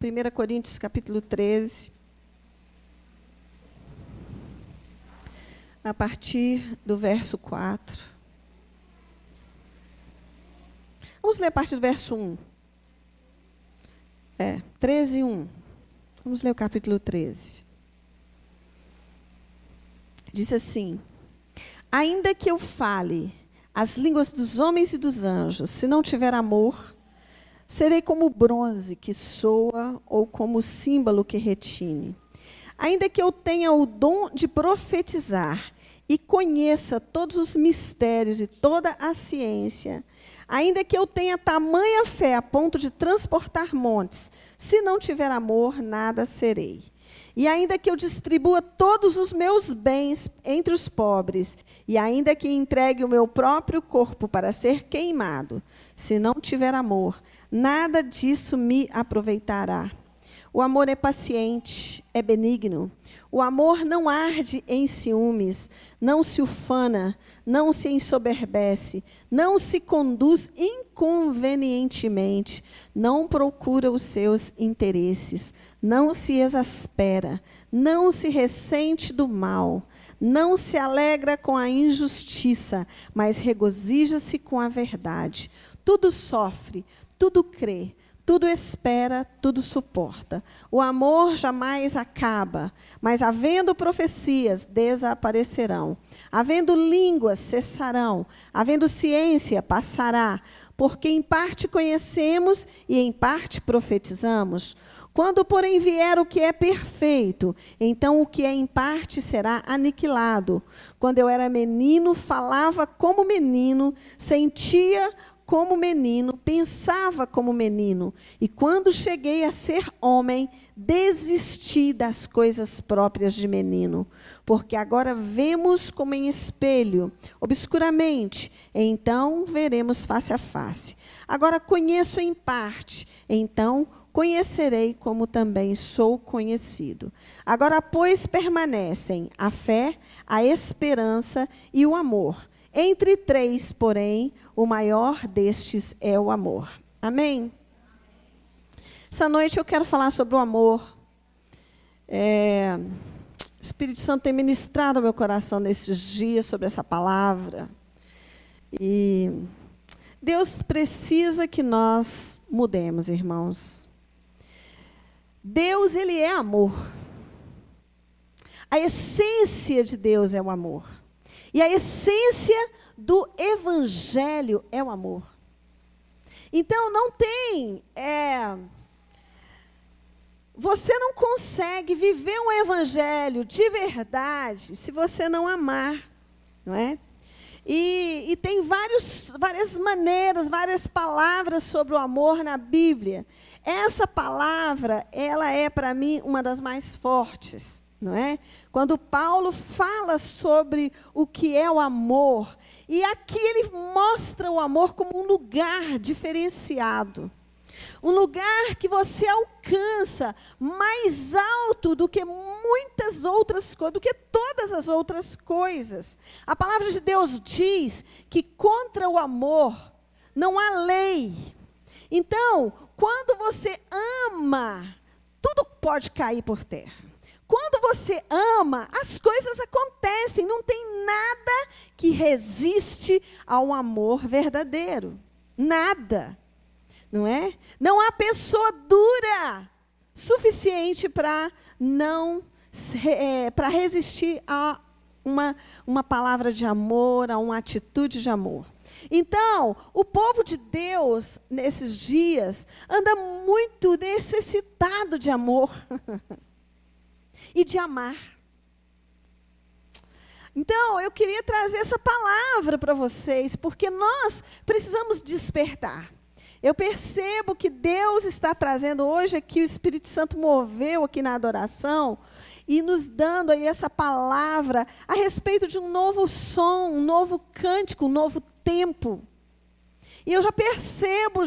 1 Coríntios capítulo 13, a partir do verso 4. Vamos ler a partir do verso 1. 13, 1. Vamos ler o capítulo 13. Diz assim: ainda que eu fale as línguas dos homens e dos anjos, se não tiver amor, serei como o bronze que soa ou como o símbolo que retine. Ainda que eu tenha o dom de profetizar e conheça todos os mistérios e toda a ciência, ainda que eu tenha tamanha fé a ponto de transportar montes, se não tiver amor, nada serei. E ainda que eu distribua todos os meus bens entre os pobres, e ainda que entregue o meu próprio corpo para ser queimado, se não tiver amor, nada disso me aproveitará. O amor é paciente, é benigno. O amor não arde em ciúmes, não se ufana, não se ensoberbece, não se conduz inconvenientemente, não procura os seus interesses, não se exaspera, não se ressente do mal, não se alegra com a injustiça, mas regozija-se com a verdade. Tudo sofre, tudo crê, tudo espera, tudo suporta. O amor jamais acaba, mas havendo profecias, desaparecerão. Havendo línguas, cessarão. Havendo ciência, passará. Porque em parte conhecemos e em parte profetizamos. Quando, porém, vier o que é perfeito, então o que é em parte será aniquilado. Quando eu era menino, falava como menino, sentia como menino, pensava como menino. E quando cheguei a ser homem, desisti das coisas próprias de menino. Porque agora vemos como em espelho, obscuramente, então veremos face a face. Agora conheço em parte, então conhecerei como também sou conhecido. Agora, pois, permanecem a fé, a esperança e o amor. Entre três, porém, o maior destes é o amor. Amém? Essa noite eu quero falar sobre o amor. O Espírito Santo tem ministrado ao meu coração nesses dias sobre essa palavra. E Deus precisa que nós mudemos, irmãos. Deus, Ele é amor. A essência de Deus é o amor. E a essência do Evangelho é o amor. Então, não tem... você não consegue viver um Evangelho de verdade se você não amar, não é? E tem várias maneiras, várias palavras sobre o amor na Bíblia. Essa palavra, ela é, para mim, uma das mais fortes. Não é? Quando Paulo fala sobre o que é o amor, e aqui ele mostra o amor como um lugar diferenciado. Um lugar que você alcança mais alto do que muitas outras coisas, do que todas as outras coisas. A palavra de Deus diz que contra o amor não há lei. Então, quando você ama, tudo pode cair por terra. Quando você ama, as coisas acontecem. Não tem nada que resiste ao amor verdadeiro. Nada. Não é? Não há pessoa dura suficiente para resistir a uma palavra de amor, a uma atitude de amor. Então, o povo de Deus, nesses dias, anda muito necessitado de amor. E de amar. Então, eu queria trazer essa palavra para vocês, porque nós precisamos despertar. Eu percebo que Deus está trazendo hoje aqui, o Espírito Santo moveu aqui na adoração, e nos dando aí essa palavra a respeito de um novo som, um novo cântico, um novo tempo. E eu já percebo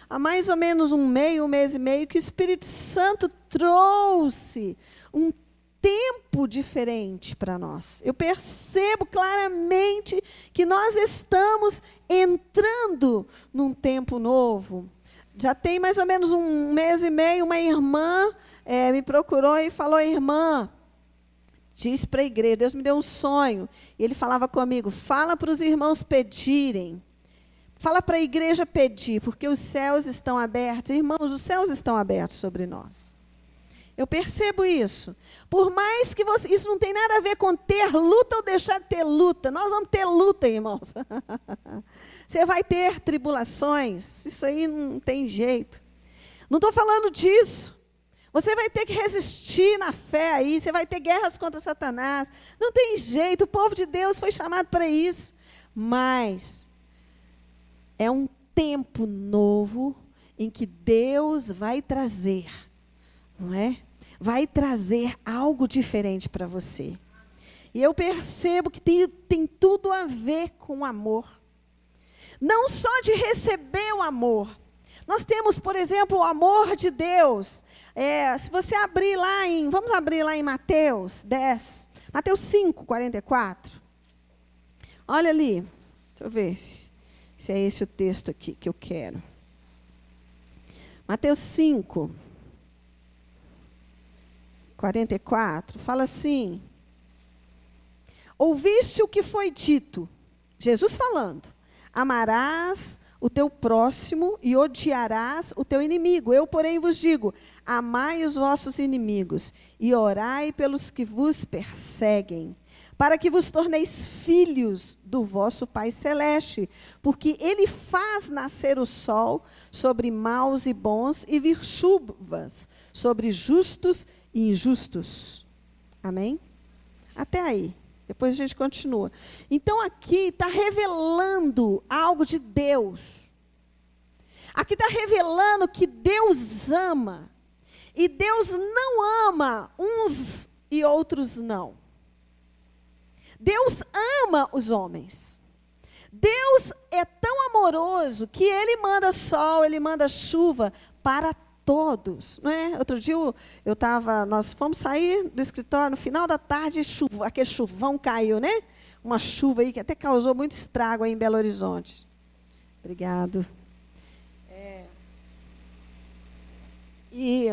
há mais ou menos um mês e meio, que o Espírito Santo trouxe um tempo diferente para nós. Eu percebo claramente que nós estamos entrando num tempo novo. Já tem mais ou menos 1 mês e meio, uma irmã me procurou e falou: irmã, disse para a igreja, Deus me deu um sonho. E ele falava comigo: fala para os irmãos pedirem. Fala para a igreja pedir, porque os céus estão abertos. Irmãos, os céus estão abertos sobre nós. Eu percebo isso. Por mais que você... Isso não tem nada a ver com ter luta ou deixar de ter luta. Nós vamos ter luta, irmãos. Você vai ter tribulações. Isso aí não tem jeito. Não estou falando disso. Você vai ter que resistir na fé aí. Você vai ter guerras contra Satanás. Não tem jeito. O povo de Deus foi chamado para isso. Mas é um tempo novo em que Deus vai trazer, não é? Vai trazer algo diferente para você. E eu percebo que tem tudo a ver com o amor. Não só de receber o amor. Nós temos, por exemplo, o amor de Deus. Se você abrir lá vamos abrir lá em Mateus 10. Mateus 5, 44. Olha ali. Deixa eu ver se é esse o texto aqui que eu quero. Mateus 5, 44, fala assim: ouviste o que foi dito, Jesus falando, amarás o teu próximo e odiarás o teu inimigo. Eu, porém, vos digo, amai os vossos inimigos e orai pelos que vos perseguem, para que vos torneis filhos do vosso Pai Celeste, porque Ele faz nascer o sol sobre maus e bons e vir chuvas sobre justos e injustos. Amém? Até aí. Depois a gente continua. Então aqui está revelando algo de Deus. Aqui está revelando que Deus ama. E Deus não ama uns e outros não. Deus ama os homens. Deus é tão amoroso que Ele manda sol, Ele manda chuva para todos. Não é? Outro dia nós fomos sair do escritório, no final da tarde, aquele chuvão caiu, né? Uma chuva aí que até causou muito estrago aí em Belo Horizonte. Obrigado. E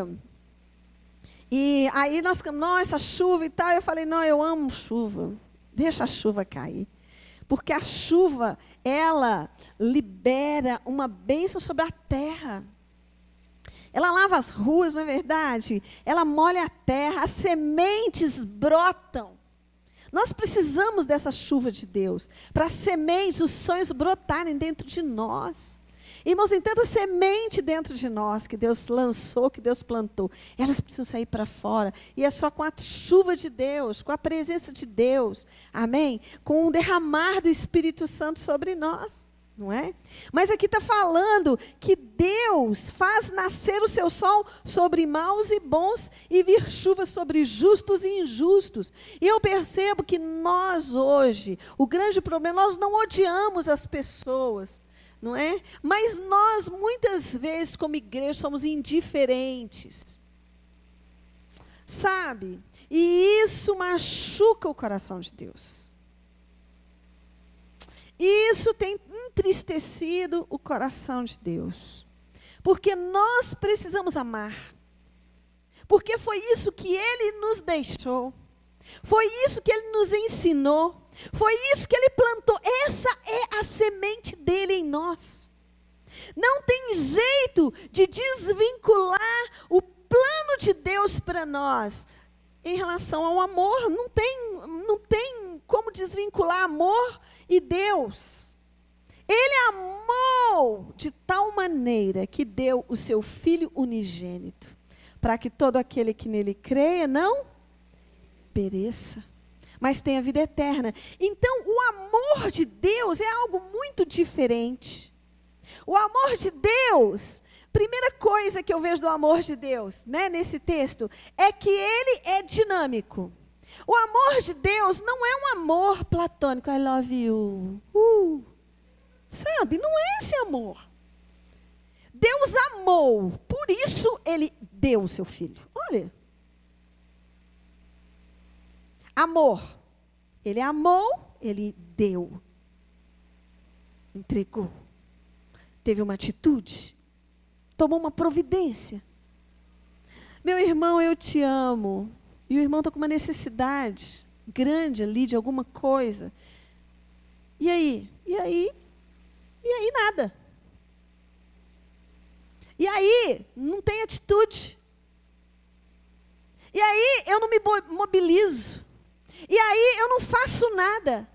aí nós ficamos, essa chuva e tal, eu falei, não, eu amo chuva. Deixa a chuva cair. Porque a chuva, ela libera uma bênção sobre a terra. Ela lava as ruas, não é verdade? Ela molha a terra, as sementes brotam. Nós precisamos dessa chuva de Deus, para as sementes, os sonhos brotarem dentro de nós. Irmãos, tem tanta semente dentro de nós que Deus lançou, que Deus plantou. Elas precisam sair para fora. E é só com a chuva de Deus, com a presença de Deus, amém? Com o derramar do Espírito Santo sobre nós, não é? Mas aqui está falando que Deus faz nascer o seu sol sobre maus e bons e vir chuva sobre justos e injustos. E eu percebo que nós hoje, o grande problema, nós não odiamos as pessoas, não é? Mas nós, muitas vezes, como igreja, somos indiferentes. Sabe? E isso machuca o coração de Deus. Isso tem entristecido o coração de Deus. Porque nós precisamos amar. Porque foi isso que Ele nos deixou. Foi isso que Ele nos ensinou. Foi isso que Ele plantou. Essa é a semente dEle em nós. Não tem jeito de desvincular o plano de Deus para nós em relação ao amor. Não tem como desvincular amor e Deus. Ele amou de tal maneira que deu o seu Filho unigênito, para que todo aquele que nele creia não pereça, mas tenha vida eterna. Então, o amor de Deus é algo muito diferente. O amor de Deus, primeira coisa que eu vejo do amor de Deus, né, nesse texto, é que ele é dinâmico. O amor de Deus não é um amor platônico, I love you. Sabe, não é esse amor. Deus amou, por isso Ele deu o seu Filho. Olha. Amor. Ele amou, Ele deu. Entregou. Teve uma atitude. tomou uma providência. Meu irmão, eu te amo. E o irmão está com uma necessidade grande ali de alguma coisa. E aí? E aí nada. E aí não tem atitude. E aí eu não me mobilizo. E aí eu não faço nada.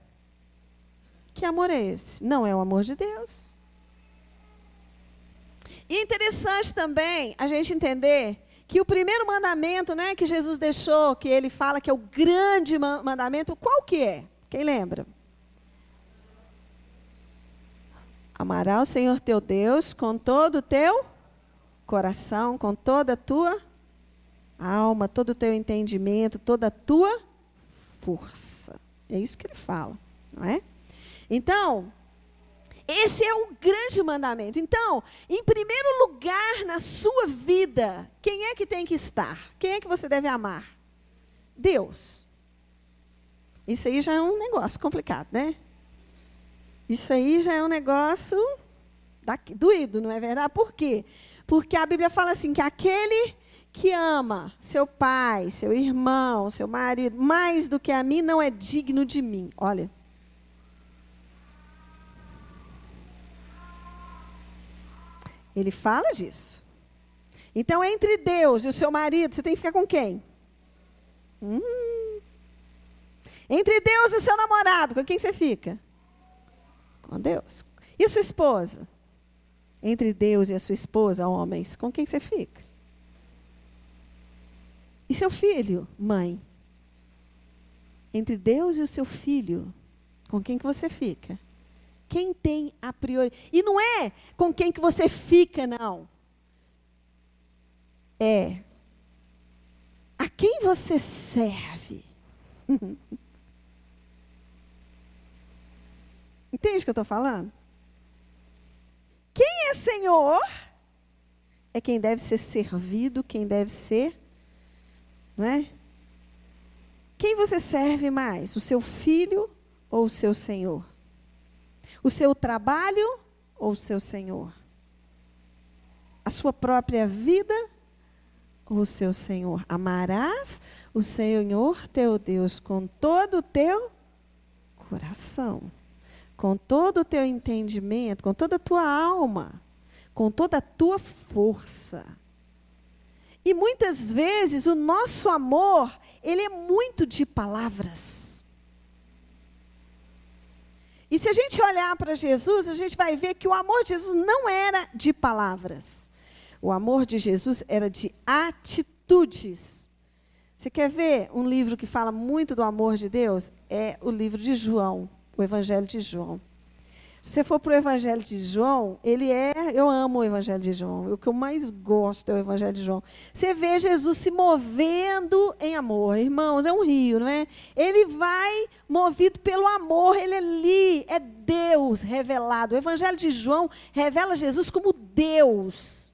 Que amor é esse? Não é o amor de Deus. E é interessante também a gente entender que o primeiro mandamento, né, que Jesus deixou, que ele fala que é o grande mandamento, qual que é? Quem lembra? Amarás o Senhor teu Deus com todo o teu coração, com toda a tua alma, todo o teu entendimento, toda a tua força. É isso que ele fala, não é? Então, esse é o grande mandamento. Então, em primeiro lugar na sua vida, quem é que tem que estar? Quem é que você deve amar? Deus. Isso aí já é um negócio complicado, né? Isso aí já é um negócio doído, não é verdade? Por quê? Porque a Bíblia fala assim, que aquele que ama seu pai, seu irmão, seu marido, mais do que a mim, não é digno de mim. Olha. Ele fala disso. Então, entre Deus e o seu marido, você tem que ficar com quem? Entre Deus e o seu namorado, com quem você fica? Com Deus. E sua esposa? Entre Deus e a sua esposa, homens, com quem você fica? E seu filho, mãe? Entre Deus e o seu filho, com quem que você fica? Quem tem a prioridade? E não é com quem que você fica, não. É a quem você serve. Entende o que eu estou falando? Quem é Senhor é quem deve ser servido, quem deve ser, não é? Quem você serve mais? O seu filho ou o seu Senhor? O seu trabalho ou o seu Senhor? A sua própria vida ou o seu Senhor? Amarás o Senhor teu Deus com todo o teu coração, com todo o teu entendimento, com toda a tua alma, com toda a tua força. E muitas vezes o nosso amor, ele é muito de palavras. E se a gente olhar para Jesus, a gente vai ver que o amor de Jesus não era de palavras. O amor de Jesus era de atitudes. Você quer ver um livro que fala muito do amor de Deus? É o livro de João, o Evangelho de João. Se você for para o Evangelho de João, eu amo o Evangelho de João. O que eu mais gosto é o Evangelho de João. Você vê Jesus se movendo em amor. Irmãos, é um rio, não é? Ele vai movido pelo amor. Ele ali é Deus revelado. O Evangelho de João revela Jesus como Deus.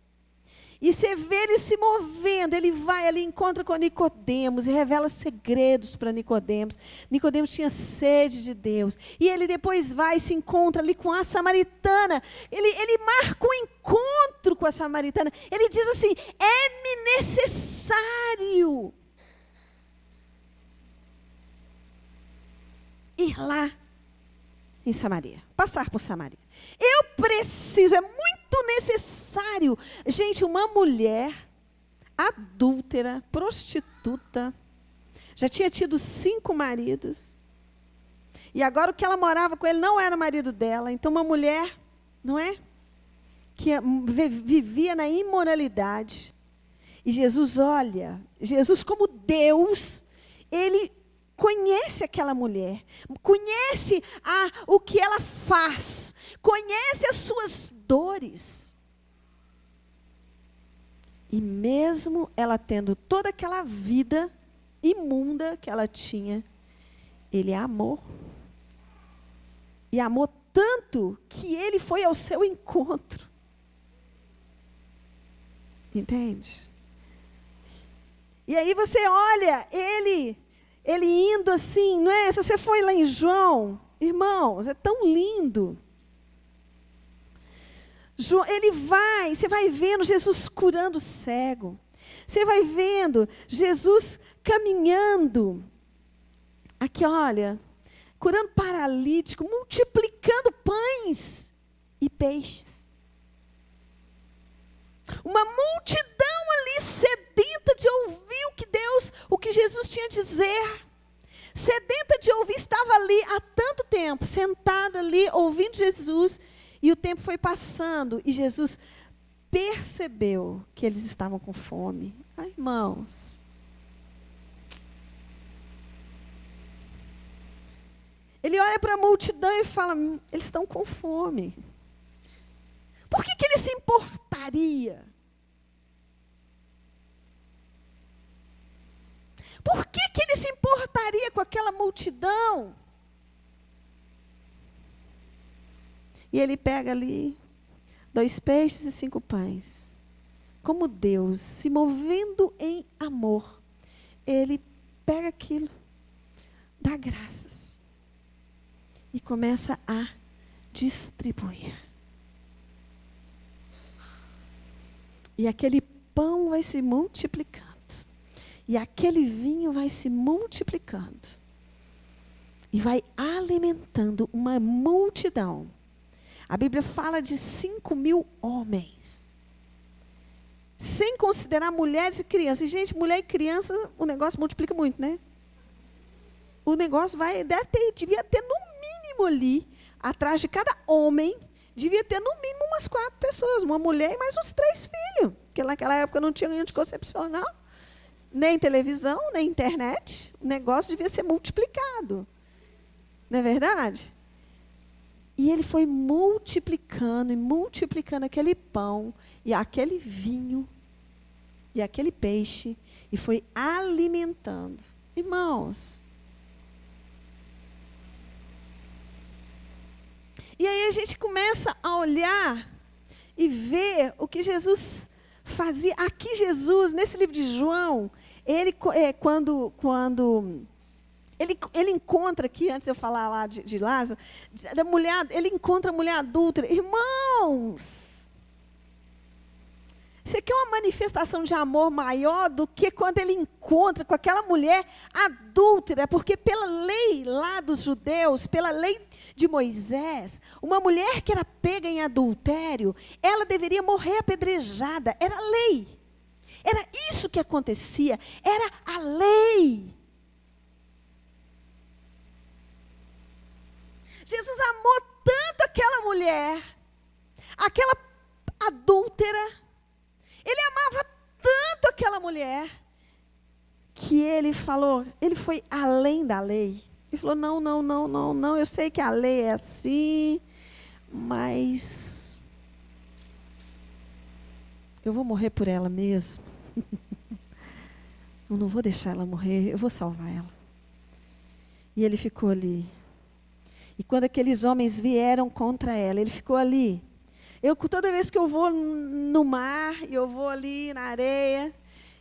E você vê ele se movendo, ele vai ali, encontra com Nicodemos e revela segredos para Nicodemos. Nicodemos tinha sede de Deus. E ele depois vai e se encontra ali com a samaritana. Ele marca um encontro com a samaritana. Ele diz assim, é-me necessário ir lá em Samaria, passar por Samaria. Eu preciso, é muito necessário. Gente, uma mulher adúltera, prostituta, já tinha tido 5 maridos. E agora o que ela morava com ele não era o marido dela. Então uma mulher, não é? Que vivia na imoralidade. E Jesus olha, Jesus como Deus, ele conhece aquela mulher, conhece o que ela faz, conhece as suas dores. E mesmo ela tendo toda aquela vida imunda que ela tinha, ele a amou. E amou tanto que ele foi ao seu encontro. Entende? E aí você olha, ele indo assim, não é? Se você foi lá em João, irmãos, é tão lindo. Você vai vendo Jesus curando o cego. Você vai vendo Jesus caminhando. Aqui, olha, curando paralítico, multiplicando pães e peixes. Uma multidão ali sedenta de ouvir o que Jesus tinha a dizer. Sedenta de ouvir, estava ali há tanto tempo, sentada ali, ouvindo Jesus, e o tempo foi passando, e Jesus percebeu que eles estavam com fome. Ai, irmãos. Ele olha para a multidão e fala, eles estão com fome. Por que ele se importaria? Por que ele se importaria com aquela multidão? E ele pega ali 2 peixes e 5 pães. Como Deus, se movendo em amor, ele pega aquilo, dá graças e começa a distribuir. E aquele pão vai se multiplicando. E aquele vinho vai se multiplicando. E vai alimentando uma multidão. A Bíblia fala de 5.000 homens. Sem considerar mulheres e crianças. E, gente, mulher e criança, o negócio multiplica muito, né? O negócio devia ter no mínimo ali, atrás de cada homem, devia ter no mínimo umas 4 pessoas. Uma mulher e mais uns 3 filhos. Porque naquela época não tinha anticoncepcional. Nem televisão, nem internet. O negócio devia ser multiplicado. Não é verdade? E ele foi multiplicando e multiplicando aquele pão e aquele vinho e aquele peixe e foi alimentando. Irmãos. E aí a gente começa a olhar e ver o que Jesus fazia. Aqui Jesus, nesse livro de João, ele ele encontra aqui, antes de eu falar lá de Lázaro, da mulher, ele encontra a mulher adúltera. Irmãos, isso aqui é uma manifestação de amor maior do que quando ele encontra com aquela mulher adúltera, porque pela lei lá dos judeus, pela lei de Moisés, uma mulher que era pega em adultério, ela deveria morrer apedrejada, era lei. Era isso que acontecia, era a lei. Jesus amou tanto aquela mulher, aquela adúltera, ele amava tanto aquela mulher, que ele falou, ele foi além da lei. Ele falou, não, eu sei que a lei é assim, mas eu vou morrer por ela mesmo. Eu não vou deixar ela morrer, eu vou salvar ela. E ele ficou ali. E quando aqueles homens vieram contra ela, ele ficou ali. Toda vez que eu vou no mar, eu vou ali na areia,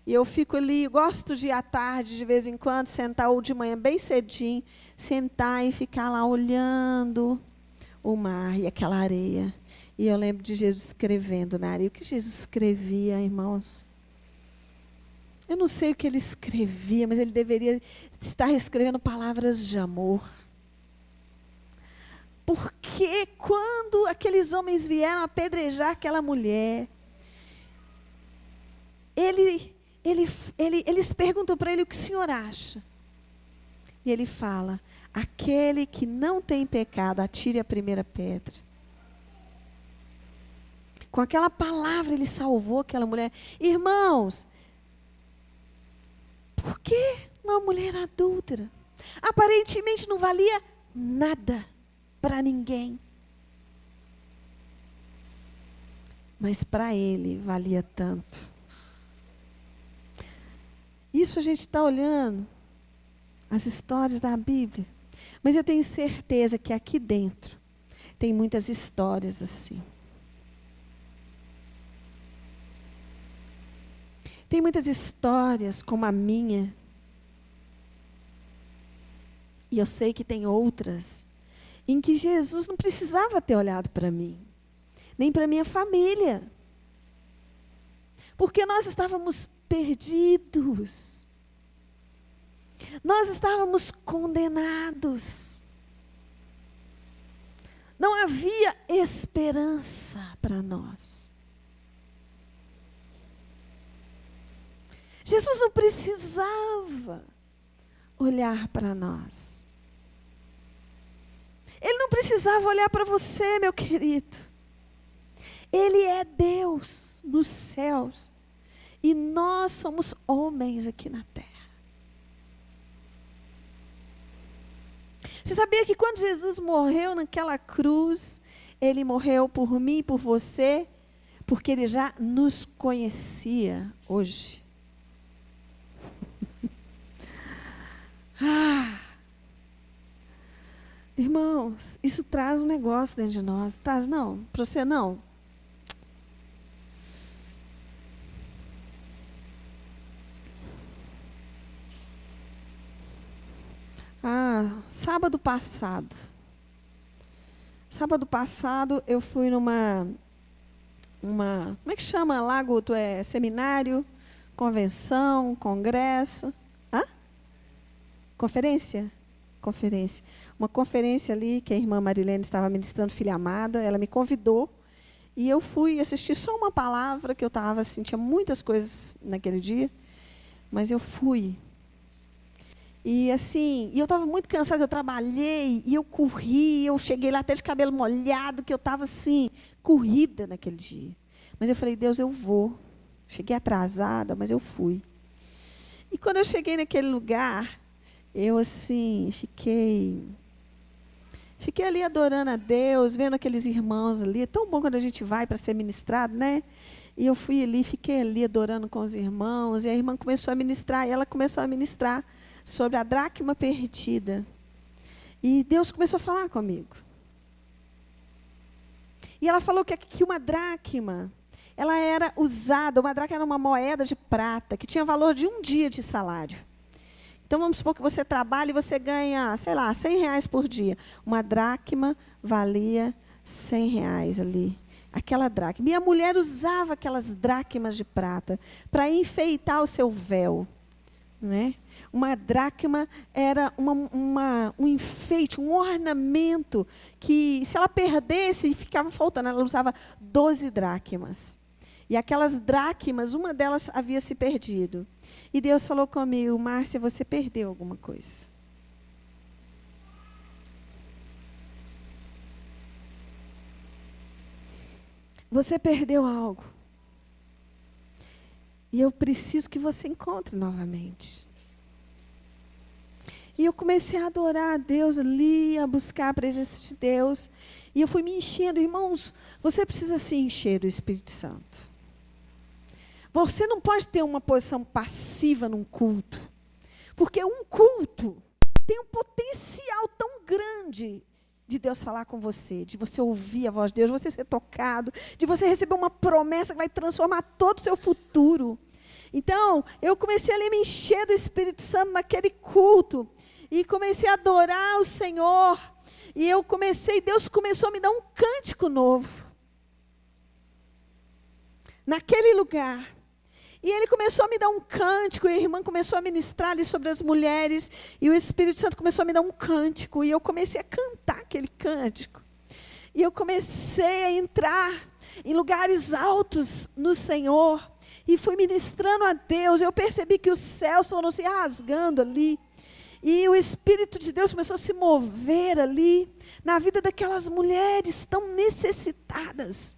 e eu fico ali, gosto de ir à tarde, de vez em quando, sentar, ou de manhã, bem cedinho, sentar e ficar lá olhando o mar e aquela areia. E eu lembro de Jesus escrevendo na areia. O que Jesus escrevia, irmãos? Eu não sei o que ele escrevia, mas ele deveria estar escrevendo palavras de amor. Porque quando aqueles homens vieram apedrejar aquela mulher, eles perguntam para ele o que o senhor acha. E ele fala, aquele que não tem pecado, atire a primeira pedra. Com aquela palavra ele salvou aquela mulher. Irmãos, por que uma mulher adúltera? Aparentemente não valia nada para ninguém. Mas para ele valia tanto. Isso a gente está olhando as histórias da Bíblia. Mas eu tenho certeza que aqui dentro tem muitas histórias assim. Tem muitas histórias como a minha. E eu sei que tem outras em que Jesus não precisava ter olhado para mim. nem para minha família. Porque nós estávamos perdidos. Nós estávamos condenados. Não havia esperança para nós. Jesus não precisava olhar para nós. Ele não precisava olhar para você, meu querido. Ele é Deus nos céus. E nós somos homens aqui na terra. Você sabia que quando Jesus morreu naquela cruz, Ele morreu por mim e por você, porque Ele já nos conhecia hoje. Irmãos, isso traz um negócio dentro de nós. Traz não? Para você não? Sábado passado eu fui numa, como é que chama lá, Guto? Seminário, convenção, congresso, conferência? Conferência. Uma conferência ali que a irmã Marilene estava ministrando, Filha Amada, ela me convidou e eu fui assistir só uma palavra que eu estava assim, tinha muitas coisas naquele dia, mas eu fui. E assim, eu estava muito cansada, eu trabalhei, e eu corri, eu cheguei lá até de cabelo molhado, que eu estava assim, corrida naquele dia. Mas eu falei, Deus, eu vou. Cheguei atrasada, mas eu fui. E quando eu cheguei naquele lugar, eu assim, fiquei ali adorando a Deus, vendo aqueles irmãos ali. É tão bom quando a gente vai para ser ministrado, né? E eu fui ali, fiquei ali adorando com os irmãos, e a irmã começou a ministrar, e ela começou a ministrar sobre a dracma perdida. E Deus começou a falar comigo. E ela falou que uma dracma, ela era usada, uma dracma era uma moeda de prata, que tinha valor de um dia de salário. Então, vamos supor que você trabalha e você ganha, sei lá, R$100 por dia. Uma dracma valia R$100 ali. Aquela dracma. E a mulher usava aquelas dracmas de prata para enfeitar o seu véu. Não é? Uma dracma era um enfeite, um ornamento que, se ela perdesse, ficava faltando. Ela usava 12 dracmas. E aquelas dracmas, uma delas havia se perdido. E Deus falou comigo, Márcia, você perdeu alguma coisa. Você perdeu algo. E eu preciso que você encontre novamente. E eu comecei a adorar a Deus ali, a buscar a presença de Deus. E eu fui me enchendo. Irmãos, você precisa se encher do Espírito Santo. Você não pode ter uma posição passiva num culto. Porque um culto tem um potencial tão grande de Deus falar com você, de você ouvir a voz de Deus, de você ser tocado, de você receber uma promessa que vai transformar todo o seu futuro. Então, eu comecei a me encher do Espírito Santo naquele culto. E comecei a adorar o Senhor. E Deus começou a me dar um cântico novo. Naquele lugar. E Ele começou a me dar um cântico. E a irmã começou a ministrar ali sobre as mulheres. E o Espírito Santo começou a me dar um cântico. E eu comecei a cantar aquele cântico. E eu comecei a entrar em lugares altos no Senhor. E fui ministrando a Deus. Eu percebi que os céus foram se rasgando ali. E o Espírito de Deus começou a se mover ali, na vida daquelas mulheres tão necessitadas.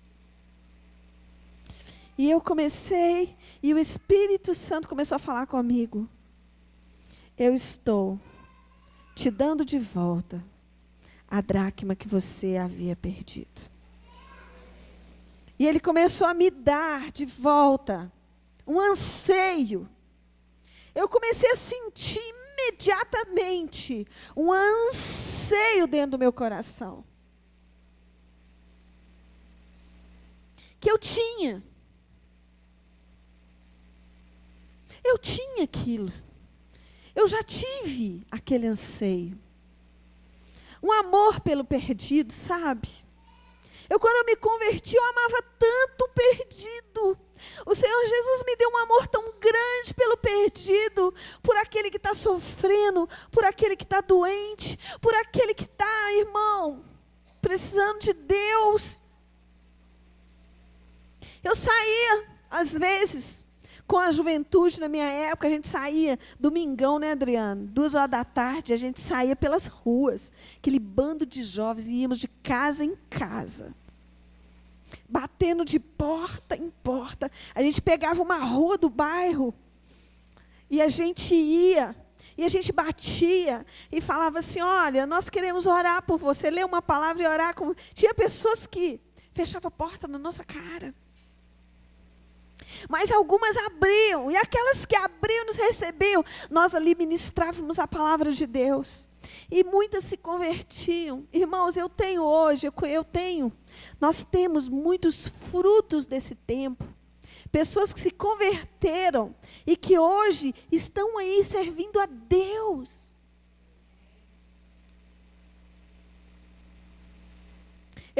E eu comecei, e o Espírito Santo começou a falar comigo. Eu estou te dando de volta a dracma que você havia perdido. E Ele começou a me dar de volta um anseio. Eu comecei a sentir imediatamente um anseio dentro do meu coração. Que eu tinha. Eu tinha aquilo. Eu já tive aquele anseio. Um amor pelo perdido, sabe? Quando eu me converti, eu amava tanto o perdido. O Senhor Jesus me deu um amor tão grande pelo perdido, por aquele que está sofrendo, por aquele que está doente, por aquele que está, irmão, precisando de Deus. Eu saía, às vezes, com a juventude na minha época, a gente saía, domingão, né, Adriano? 2 horas da tarde, a gente saía pelas ruas, aquele bando de jovens, e íamos de casa em casa, batendo de porta em porta. A gente pegava uma rua do bairro, e a gente ia, e a gente batia, e falava assim, olha, nós queremos orar por você, ler uma palavra e orar com... Tinha pessoas que fechavam a porta na nossa cara. Mas algumas abriam, e aquelas que abriam nos recebiam. Nós ali ministrávamos a palavra de Deus. E muitas se convertiam. Irmãos, nós temos muitos frutos desse tempo. Pessoas que se converteram e que hoje estão aí servindo a Deus.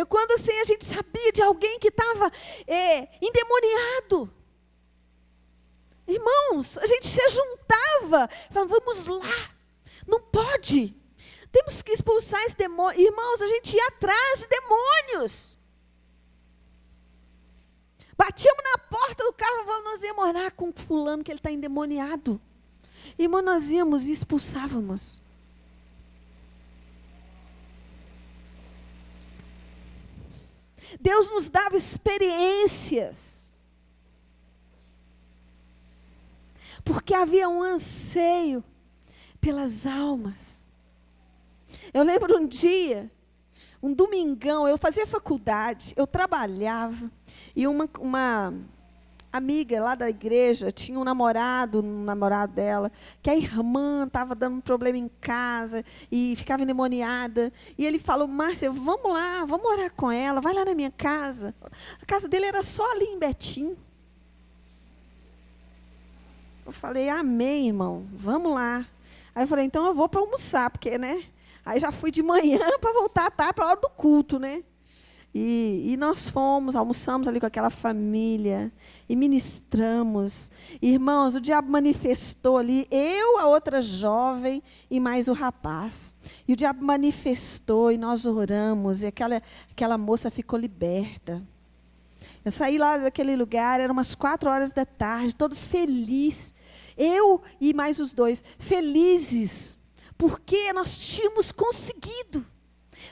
Quando assim, a gente sabia de alguém que estava endemoniado. Irmãos, a gente se juntava, falava, vamos lá, não pode, temos que expulsar esse demônio. Irmãos, a gente ia atrás de demônios. Batíamos na porta do carro, nós íamos orar com fulano que ele está endemoniado. Irmão, nós íamos e expulsávamos. Deus nos dava experiências. Porque havia um anseio pelas almas. Eu lembro um dia, um domingão, eu fazia faculdade, eu trabalhava, e uma amiga lá da igreja tinha um namorado dela, que a irmã estava dando um problema em casa, e ficava endemoniada, e ele falou, Márcia, vamos lá, vamos orar com ela, vai lá na minha casa. A casa dele era só ali em Betim. Eu falei, amém, irmão, vamos lá. Aí eu falei, então eu vou para almoçar, porque, né? Aí já fui de manhã para voltar à tarde, para a hora do culto, né? E nós fomos, almoçamos ali com aquela família, e ministramos. Irmãos, o diabo manifestou ali, eu, a outra jovem, e mais o rapaz. E o diabo manifestou, e nós oramos, e aquela moça ficou liberta. Eu saí lá daquele lugar, eram umas 4 horas da tarde, todo feliz. Eu e mais os 2, felizes, porque nós tínhamos conseguido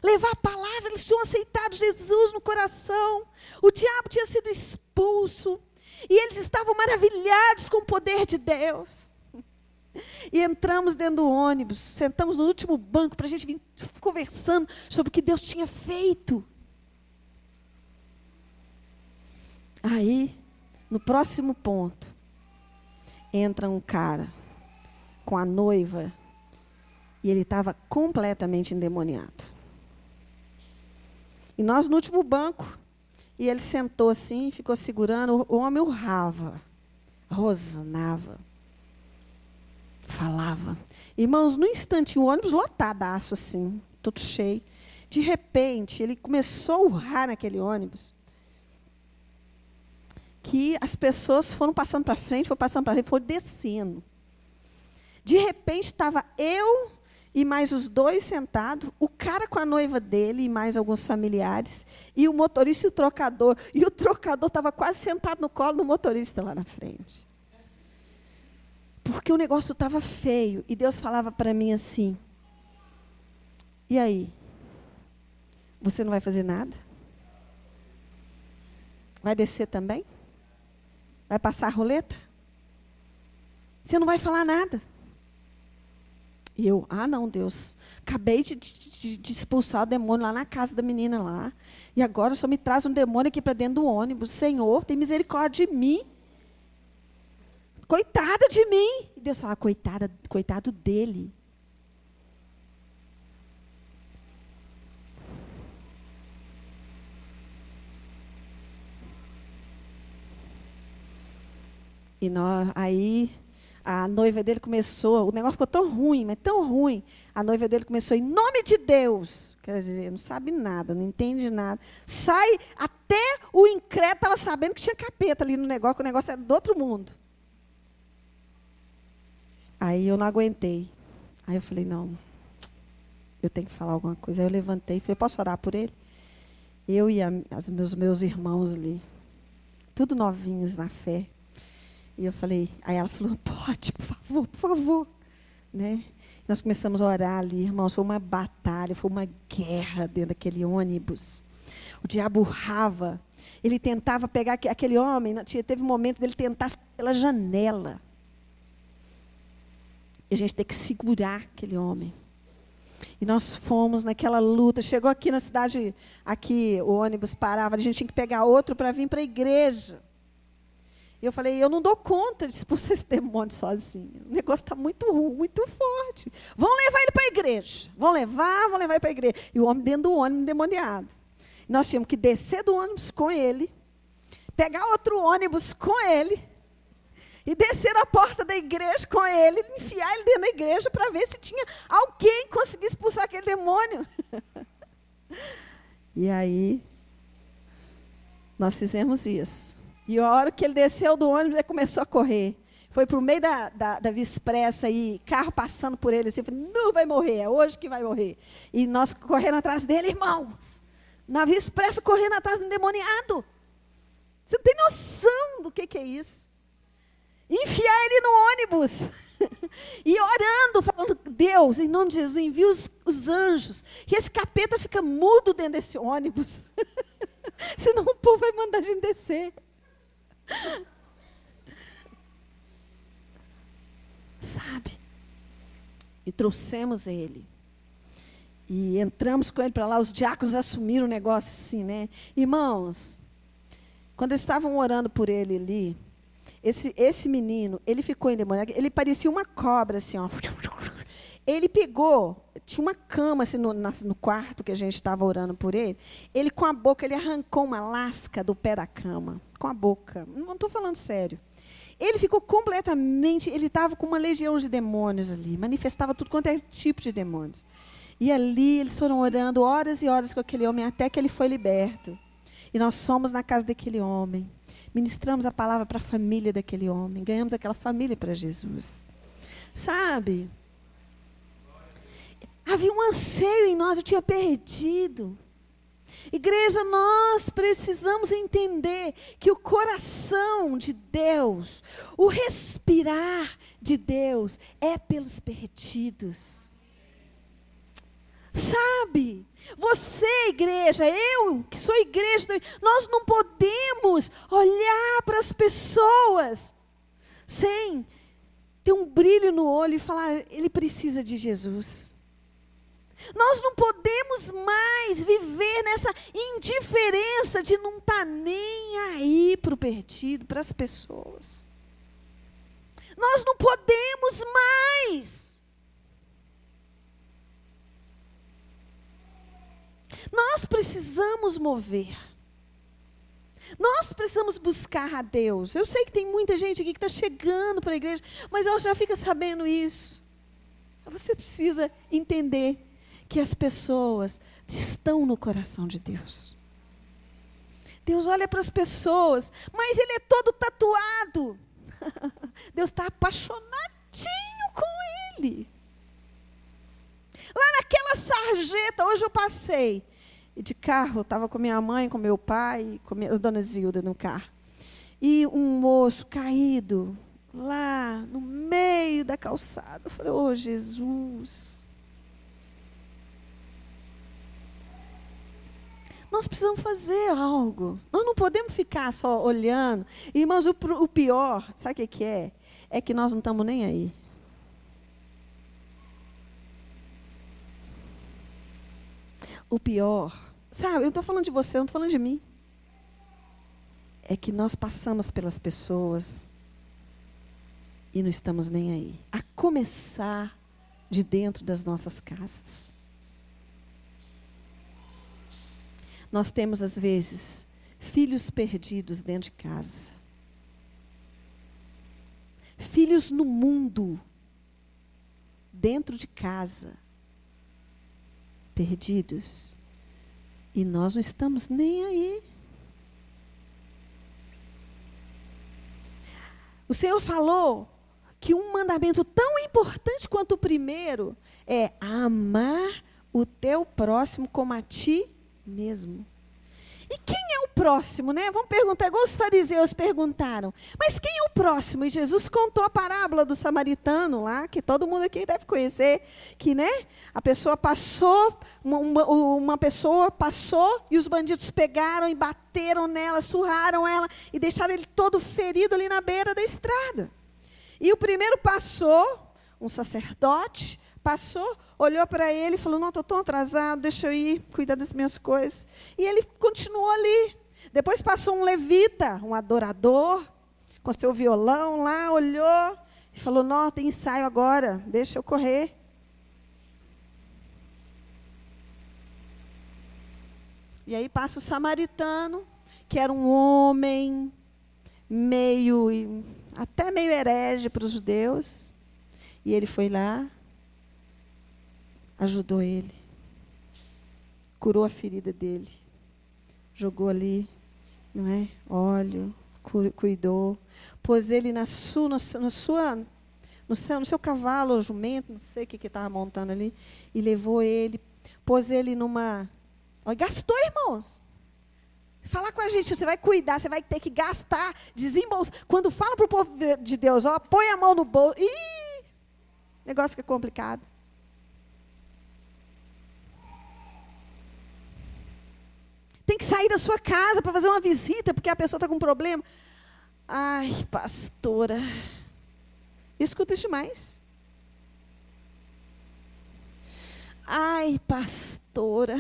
levar a palavra, eles tinham aceitado Jesus no coração. O diabo tinha sido expulso, e eles estavam maravilhados com o poder de Deus. E entramos dentro do ônibus, sentamos no último banco para a gente vir conversando sobre o que Deus tinha feito. Aí, no próximo ponto, entra um cara com a noiva e ele estava completamente endemoniado. E nós no último banco, e ele sentou assim, ficou segurando, o homem urrava, rosnava, falava. Irmãos, no instante, o ônibus lotadaço assim, todo cheio. De repente, ele começou a urrar naquele ônibus, que as pessoas foram passando para frente, foram descendo. De repente, estava eu e mais os 2 sentados, o cara com a noiva dele e mais alguns familiares, e o motorista e o trocador. E o trocador estava quase sentado no colo do motorista lá na frente. Porque o negócio estava feio. E Deus falava para mim assim, e aí? Você não vai fazer nada? Vai descer também? Vai passar a roleta? Você não vai falar nada. E eu, não, Deus, acabei de expulsar o demônio lá na casa da menina lá. E agora o Senhor me traz um demônio aqui para dentro do ônibus. Senhor, tem misericórdia de mim. Coitada de mim. E Deus fala, coitado dele. E aí A noiva dele começou, o negócio ficou tão ruim, mas tão ruim. A noiva dele começou, em nome de Deus. Quer dizer, não sabe nada, não entende nada. Sai, até o incrédulo estava sabendo que tinha capeta ali no negócio, que o negócio era do outro mundo. Aí eu não aguentei. Aí eu falei, não, eu tenho que falar alguma coisa. Aí eu levantei e falei, posso orar por ele? Eu e meus irmãos ali, tudo novinhos na fé. E eu falei, aí ela falou, pode, por favor. Né? Nós começamos a orar ali, irmãos, foi uma batalha, foi uma guerra dentro daquele ônibus. O diabo urrava, ele tentava pegar aquele homem, teve um momento dele tentar sair pela janela. E a gente tem que segurar aquele homem. E nós fomos naquela luta, chegou aqui na cidade, aqui o ônibus parava, a gente tinha que pegar outro para vir para a igreja. E eu falei, eu não dou conta de expulsar esse demônio sozinho. O negócio está muito ruim, muito forte. Vão levar ele para a igreja. Vão levar ele para a igreja. E o homem dentro do ônibus endemoniado. Nós tínhamos que descer do ônibus com ele, pegar outro ônibus com ele, e descer a porta da igreja com ele, enfiar ele dentro da igreja para ver se tinha alguém que conseguisse expulsar aquele demônio. E aí, nós fizemos isso. E a hora que ele desceu do ônibus, ele começou a correr. Foi para o meio da Via Expressa, e carro passando por ele, assim, eu falei, não vai morrer, é hoje que vai morrer. E nós correndo atrás dele, irmãos, na Via Expressa, correndo atrás do endemoniado. Você não tem noção do que é isso. Enfiar ele no ônibus. E orando, falando, Deus, em nome de Jesus, envia os anjos. E esse capeta fica mudo dentro desse ônibus. Senão o povo vai mandar a gente descer. Sabe? E trouxemos ele. E entramos com ele para lá, os diáconos assumiram o negócio assim, né? Irmãos, quando eles estavam orando por ele ali, esse menino, ele ficou endemoniado, ele parecia uma cobra, assim, ó. Ele pegou, tinha uma cama assim, no quarto que a gente estava orando por ele. Ele, com a boca, ele arrancou uma lasca do pé da cama. Com a boca. Não estou falando sério. Ele ficou completamente, ele estava com uma legião de demônios ali. Manifestava tudo quanto é tipo de demônios. E ali, eles foram orando horas e horas com aquele homem, até que ele foi liberto. E nós fomos na casa daquele homem. Ministramos a palavra para a família daquele homem. Ganhamos aquela família para Jesus. Sabe? Havia um anseio em nós, eu tinha perdido. Igreja, nós precisamos entender que o coração de Deus, o respirar de Deus, é pelos perdidos. Sabe? Você, igreja, eu que sou igreja, nós não podemos olhar para as pessoas sem ter um brilho no olho e falar, ele precisa de Jesus. Nós não podemos mais viver nessa indiferença de não estar nem aí para o perdido, para as pessoas. Nós não podemos mais. Nós precisamos mover. Nós precisamos buscar a Deus. Eu sei que tem muita gente aqui que está chegando para a igreja, mas ela já fica sabendo isso. Você precisa entender que as pessoas estão no coração de Deus. Deus olha para as pessoas, mas Ele é todo tatuado. Deus está apaixonadinho com Ele. Lá naquela sarjeta, hoje eu passei de carro, estava com minha mãe, com meu pai, com a dona Zilda no carro. E um moço caído, lá no meio da calçada. Eu falei, ô Jesus. Nós precisamos fazer algo. Nós não podemos ficar só olhando. Irmãos, o pior, sabe o que é? É que nós não estamos nem aí. O pior, sabe, eu não estou falando de você, eu não estou falando de mim. É que nós passamos pelas pessoas e não estamos nem aí. A começar de dentro das nossas casas. Nós temos, às vezes, filhos perdidos dentro de casa. Filhos filhos no mundo, dentro de casa, perdidos, e nós não estamos nem aí. O Senhor falou que um mandamento tão importante quanto o primeiro é amar o teu próximo como a ti mesmo. E quem é o próximo, né? Vamos perguntar, igual os fariseus perguntaram. Mas quem é o próximo? E Jesus contou a parábola do samaritano lá, que todo mundo aqui deve conhecer, que, né, a pessoa passou, uma pessoa passou e os bandidos pegaram e bateram nela, surraram ela e deixaram ele todo ferido ali na beira da estrada. E o primeiro passou, um sacerdote, passou, olhou para ele e falou, não, estou tão atrasado, deixa eu ir cuidar das minhas coisas. E ele continuou ali. Depois passou um levita, um adorador, com seu violão lá, olhou e falou, não, tem ensaio agora, deixa eu correr. E aí passa o samaritano, que era um homem até meio herege para os judeus. E ele foi lá, ajudou ele, curou a ferida dele, jogou ali, não é? Óleo, cuidou, pôs ele no seu cavalo ou jumento, não sei o que estava montando ali, e levou ele, pôs ele numa... gastou, irmãos. Falar com a gente, você vai cuidar, você vai ter que gastar, desembolsar. Quando fala para o povo de Deus, põe a mão no bolso. Ih, negócio que é complicado. Tem que sair da sua casa para fazer uma visita, porque a pessoa está com um problema. Ai, pastora. Escuta isso demais. Ai, pastora.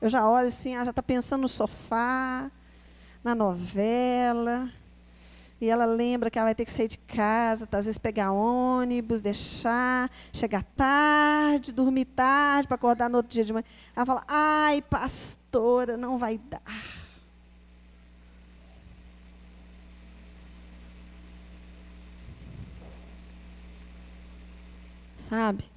Eu já olho assim, já está pensando no sofá, na novela. E ela lembra que ela vai ter que sair de casa, às vezes pegar ônibus, deixar, chegar tarde, dormir tarde, para acordar no outro dia de manhã. Ela fala, ai, pastora, não vai dar. Sabe?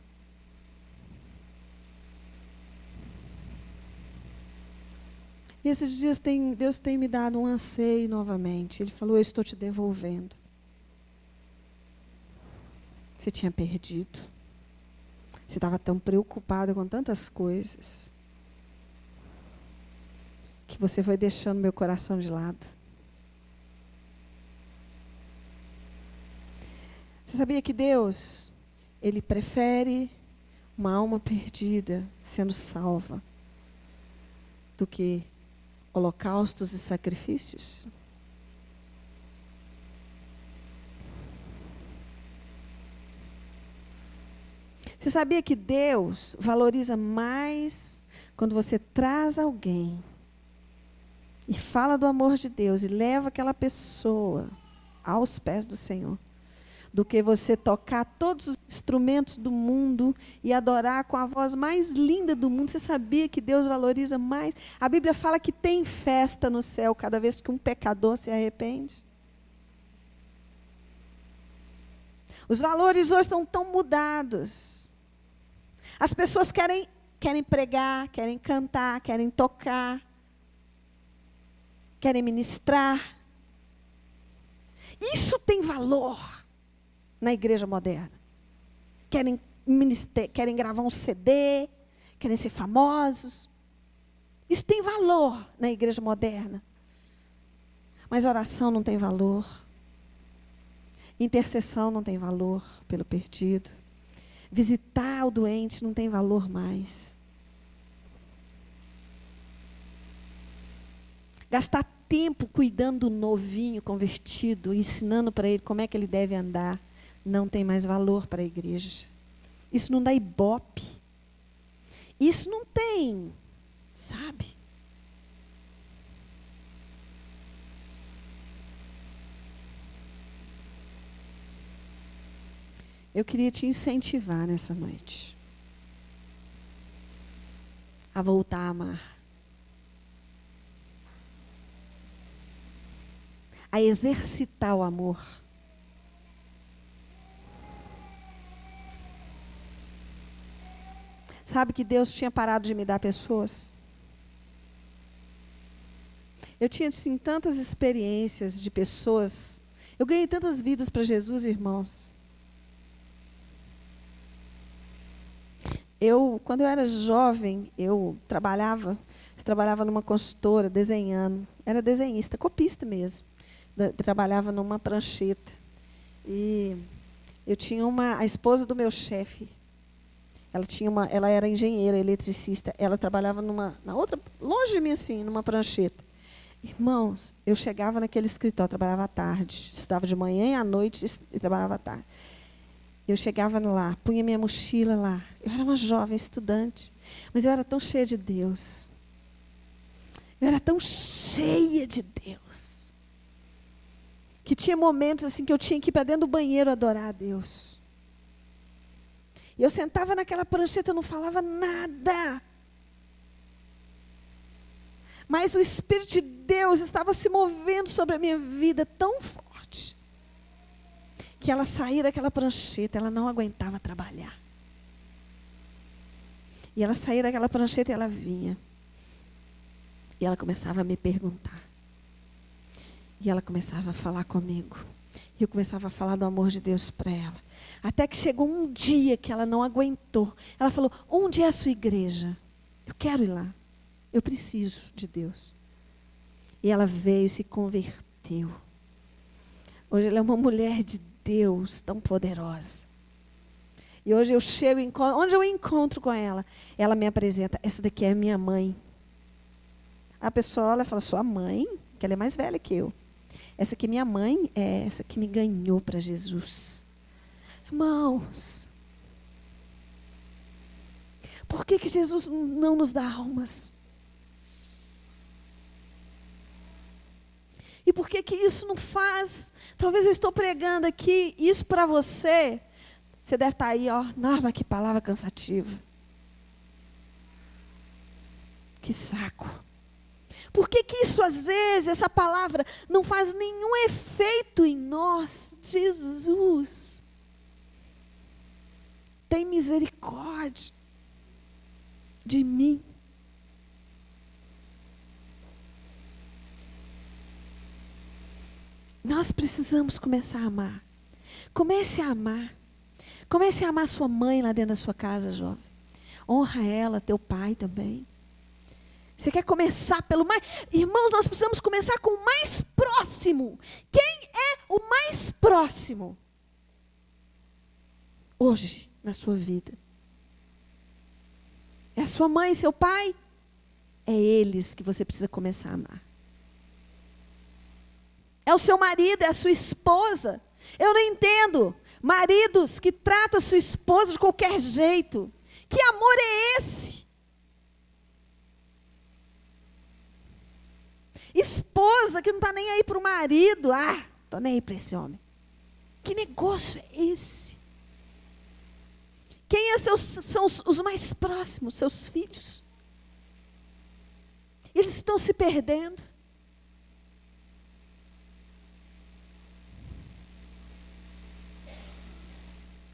E esses dias Deus tem me dado um anseio novamente. Ele falou, eu estou te devolvendo. Você tinha perdido. Você estava tão preocupada com tantas coisas que você foi deixando meu coração de lado. Você sabia que Deus, Ele prefere uma alma perdida sendo salva do que holocaustos e sacrifícios? Você sabia que Deus valoriza mais quando você traz alguém e fala do amor de Deus e leva aquela pessoa aos pés do Senhor, do que você tocar todos os instrumentos do mundo e adorar com a voz mais linda do mundo? Você sabia que Deus valoriza mais? A Bíblia fala que tem festa no céu cada vez que um pecador se arrepende. Os valores hoje estão tão mudados. As pessoas querem pregar, querem cantar, querem tocar, querem ministrar. Isso tem valor na igreja moderna. Querem gravar um CD, querem ser famosos. Isso tem valor na igreja moderna. Mas oração não tem valor. Intercessão não tem valor pelo perdido. Visitar o doente não tem valor mais. Gastar tempo cuidando do novinho convertido, ensinando para ele como é que ele deve andar, não tem mais valor para a igreja. Isso não dá ibope. Isso não tem, sabe? Eu queria te incentivar nessa noite a voltar a amar, a exercitar o amor. sabe que Deus tinha parado de me dar pessoas? Eu tinha, assim, tantas experiências de pessoas. Eu ganhei tantas vidas para Jesus, irmãos. Quando eu era jovem, eu trabalhava numa consultora, desenhando. Era desenhista, copista mesmo. Trabalhava numa prancheta. E eu tinha a esposa do meu chefe. Ela era engenheira, eletricista. Ela trabalhava na outra, longe de mim assim, numa prancheta. Irmãos, eu chegava naquele escritório, trabalhava à tarde, estudava de manhã e à noite e trabalhava à tarde. Eu chegava lá, punha minha mochila lá. Eu era uma jovem estudante, mas eu era tão cheia de Deus. Eu era tão cheia de Deus, que tinha momentos assim que eu tinha que ir para dentro do banheiro adorar a Deus. E eu sentava naquela prancheta, eu não falava nada. Mas o Espírito de Deus estava se movendo sobre a minha vida tão forte, que ela saía daquela prancheta, ela não aguentava trabalhar. E ela saía daquela prancheta e ela vinha. E ela começava a me perguntar. E ela começava a falar comigo. E eu começava a falar do amor de Deus para ela. Até que chegou um dia que ela não aguentou. Ela falou, onde é a sua igreja? Eu quero ir lá. Eu preciso de Deus. E ela veio e se converteu. Hoje ela é uma mulher de Deus tão poderosa. E hoje eu chego, onde eu encontro com ela, ela me apresenta, essa daqui é minha mãe. A pessoa olha e fala, sua mãe? Que ela é mais velha que eu. Essa aqui, minha mãe, é essa que me ganhou para Jesus. Irmãos, por que Jesus não nos dá almas? E por que isso não faz? Talvez eu estou pregando aqui isso para você. Você deve estar aí, ó, Norma, que palavra cansativa. Que saco. Por que isso, às vezes, essa palavra não faz nenhum efeito em nós? Jesus, tem misericórdia de mim. Nós precisamos começar a amar. Comece a amar. Comece a amar sua mãe lá dentro da sua casa, jovem. Honra ela, teu pai também. Você quer começar pelo mais... Irmãos, nós precisamos começar com o mais próximo. Quem é o mais próximo? Hoje, na sua vida. É a sua mãe e seu pai? É eles que você precisa começar a amar. É o seu marido, é a sua esposa. Eu não entendo. Maridos que tratam a sua esposa de qualquer jeito. Que amor é esse? Esposa que não está nem aí para o marido. Ah, estou nem aí para esse homem. Que negócio é esse? Quem são os mais próximos? Seus filhos. Eles estão se perdendo.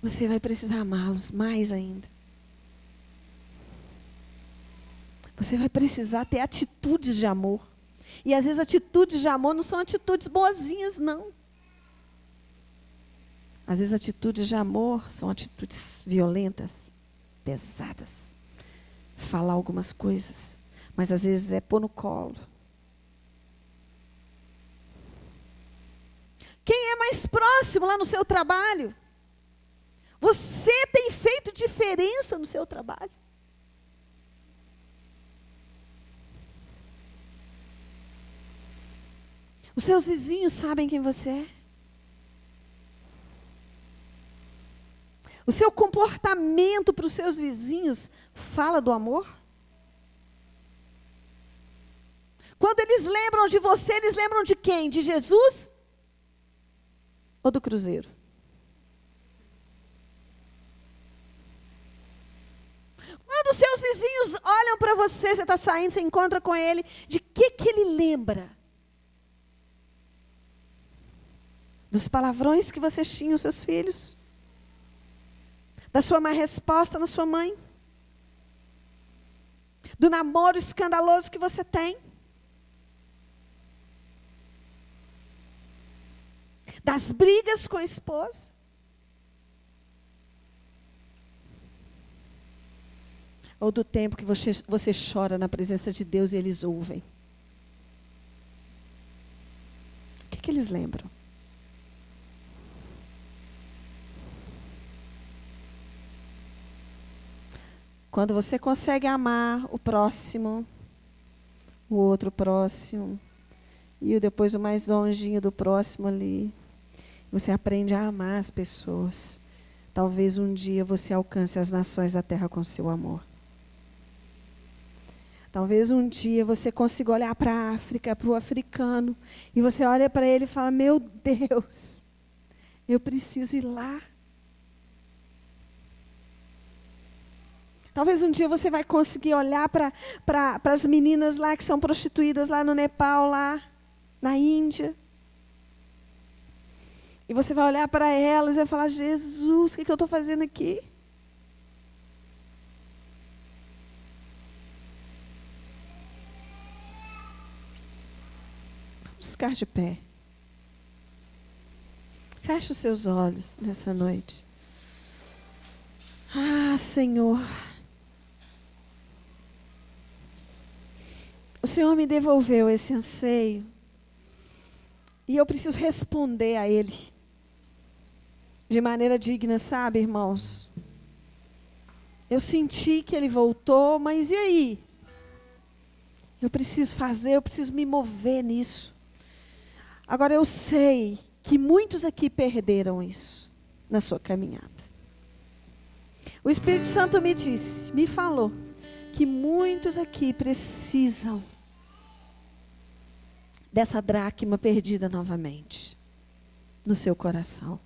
Você vai precisar amá-los mais ainda. Você vai precisar ter atitudes de amor. E às vezes atitudes de amor não são atitudes boazinhas, não. Às vezes atitudes de amor são atitudes violentas, pesadas. Falar algumas coisas, mas às vezes é pôr no colo. Quem é mais próximo lá no seu trabalho? Você tem feito diferença no seu trabalho? Os seus vizinhos sabem quem você é? O seu comportamento para os seus vizinhos fala do amor? Quando eles lembram de você, eles lembram de quem? De Jesus? Ou do cruzeiro? Quando os seus vizinhos olham para você, você está saindo, você encontra com ele, de que ele lembra? Dos palavrões que você tinha os seus filhos? Da sua má resposta na sua mãe? do namoro escandaloso que você tem, das brigas com a esposa, ou do tempo que você chora na presença de Deus e eles ouvem? O que eles lembram? Quando você consegue amar o próximo, o outro próximo, e depois o mais longinho do próximo ali, você aprende a amar as pessoas. Talvez um dia você alcance as nações da terra com seu amor. Talvez um dia você consiga olhar para a África, para o africano, e você olha para ele e fala: meu Deus, eu preciso ir lá. Talvez um dia você vai conseguir olhar para as meninas lá que são prostituídas lá no Nepal, lá na Índia. E você vai olhar para elas e vai falar: Jesus, o que eu estou fazendo aqui? Vamos ficar de pé. Feche os seus olhos nessa noite. Ah, Senhor. O Senhor me devolveu esse anseio. E eu preciso responder a Ele. De maneira digna, sabe, irmãos? Eu senti que Ele voltou, mas e aí? Eu preciso fazer, eu preciso me mover nisso. Agora eu sei que muitos aqui perderam isso na sua caminhada. O Espírito Santo me disse, me falou, que muitos aqui precisam dessa dracma perdida novamente no seu coração.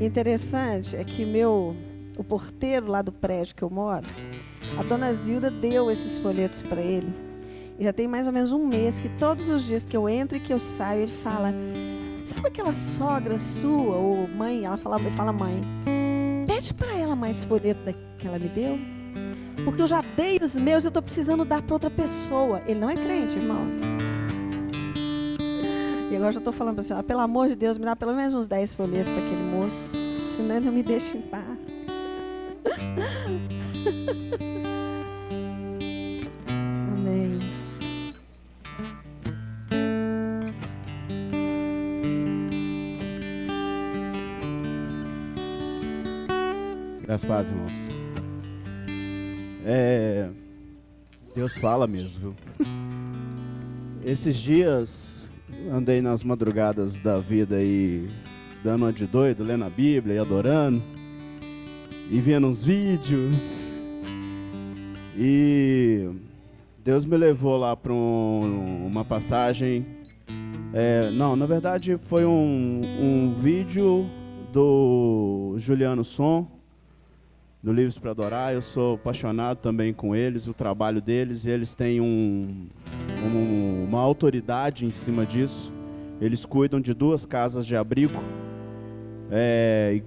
Interessante é que o porteiro lá do prédio que eu moro, a dona Zilda deu esses folhetos para ele. E já tem mais ou menos um mês que todos os dias que eu entro e que eu saio, ele fala: sabe aquela sogra sua ou mãe? Ele fala mãe, pede para ela mais folheto que ela me deu, porque eu já dei os meus e eu estou precisando dar para outra pessoa. Ele não é crente, irmãos. E agora já estou falando para a senhora: pelo amor de Deus, me dá pelo menos uns 10 folhetos para aquele moço, senão ele não me deixa em paz. Amém. Graças a Deus, irmãos. Deus fala mesmo, viu? Esses dias andei nas madrugadas da vida aí, dando uma de doido, lendo a Bíblia e adorando, e vendo uns vídeos, e Deus me levou lá para uma passagem Não, na verdade foi um vídeo do Juliano Som, do Livros para Adorar. Eu sou apaixonado também com eles, o trabalho deles. Eles têm uma autoridade em cima disso. Eles cuidam de 2 casas de abrigo. E